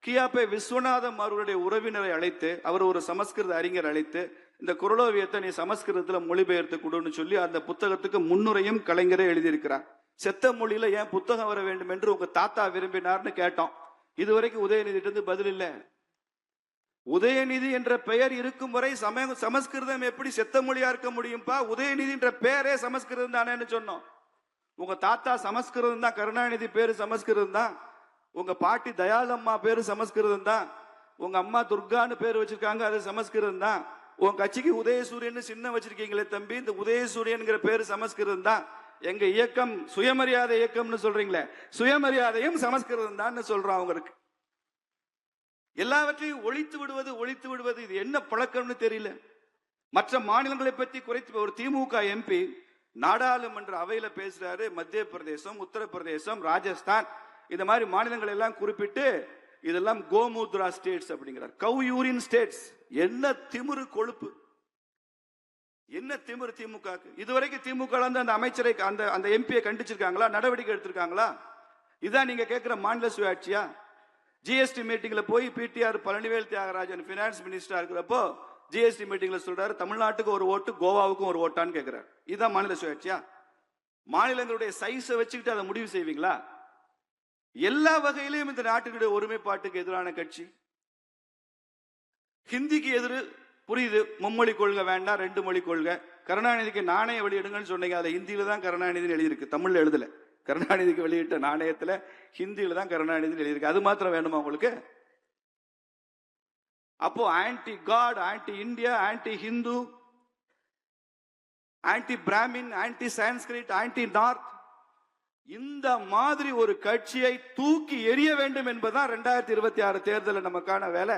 கியாபே விஸ்வநாதம் அவர்களுடைய உறவினரை அழைத்து, அவர் ஒரு சமஸ்கிருத அறிஞர் அழைத்து, இந்த குறளோவியத்தை நீ சமஸ்கிருதத்துல மொழிபெயர்த்து கொடுன்னு சொல்லி அந்த புத்தகத்துக்கு முன்னுரையும் கலைஞரே எழுதியிருக்கிறார். செத்த மொழியில ஏன் புத்தகம் வர வேண்டும் என்று உங்க தாத்தா விரும்பினார்னு கேட்டோம். இதுவரைக்கும் உதயநிதி பதில் இல்ல. உதயநிதி என்ற பெயர் இருக்கும் வரை சமஸ்கிருதம் எப்படி செத்த மொழியா இருக்க முடியும்பா? உதயநிதி என்ற பெயரே சமஸ்கிருதம் தானேன்னு சொன்னோம். உங்க தாத்தா சமஸ்கிருதம் தான், கருணாநிதி பேரு சமஸ்கிருதம் தான், உங்க பாட்டி தயாளம்மா பேரு சமஸ்கிருதம் தான், உங்க அம்மா துர்கான்னு பேர் வச்சிருக்காங்க, அது சமஸ்கிருதம் தான். உங்க கட்சிக்கு உதயசூரியன் சின்ன வச்சிருக்கீங்களே தம்பி, இந்த உதயசூரியன் பேரு சமஸ்கிருதம் தான். எங்க இயக்கம் சுயமரியாதை இயக்கம்னு சொல்றீங்களே, சுயமரியாதையும் சமஸ்கிருதம் தான் சொல்றோம். அவங்களுக்கு எல்லாவற்றையும் ஒழித்து விடுவது இது என்ன பழக்கம்னு தெரியல. மற்ற மாநிலங்களை பற்றி குறைத்து ஒரு திமுக எம்பி நாடாளுமன்ற அவையில பேசுறாரு. மத்திய பிரதேசம், உத்தரப்பிரதேசம், ராஜஸ்தான் இந்த மாதிரி மாநிலங்கள் எல்லாம் குறிப்பிட்டு இதெல்லாம் கோமுத்ரா ஸ்டேட்ஸ் அப்படிங்கிறார். கவ் யூரின் ஸ்டேட்ஸ். என்ன திமிரு கொழுப்பு, என்ன திமிரு திமுக. இதுவரைக்கும் திமுக அந்த அமைச்சரை அந்த எம்பியை கண்டிச்சிருக்காங்களா? நடவடிக்கை எடுத்திருக்காங்களா? இதான் நீங்க கேட்கிற மாநில சுயாட்சியா? ஜிஎஸ்டி மீட்டிங்ல போய் பிடிஆர் பழனிவேல் தியாகராஜன் பினான்ஸ் மினிஸ்டரா இருக்கிறப்போ ஜிஎஸ்டி மீட்டிங்ல சொல்றாரு, தமிழ்நாட்டுக்கு ஒரு ஓட்டு, கோவாவுக்கும் ஒரு ஓட்டான்னு கேட்கிறார். இதுதான் மாநில சுயாட்சியா? மாநிலங்களுடைய சைஸை வச்சுக்கிட்டு அதை முடிவு செய்வீங்களா? எல்லா வகையிலும் இந்த நாட்டுடைய ஒருமைப்பாட்டுக்கு எதிரான கட்சி. ஹிந்திக்கு எதிர் புரியுது, மும்மொழி கொள்கை வேண்டாம், 2 மொழி கொள்கை. கருணாநிதிக்கு நாணய வெளியிடுங்கன்னு சொன்னீங்க, அதை ஹிந்தியில தான் கருணாநிதி எழுதியிருக்கு, தமிழ்ல எழுதல. கருணாநிதிக்கு வெளியிட்ட நாணயத்துல ஹிந்தியில தான் கருணாநிதி எழுதியிருக்கு. அது மாத்திரம் வேணுமா உங்களுக்கு? அப்போ anti God, anti India, anti Hindu, anti Brahmin, anti Sanskrit, anti north, இந்த மாதிரி ஒரு கட்சியை தூக்கி எறிய வேண்டும் என்பதுதான் 2026 தேர்தலில் நமக்கான வேலை.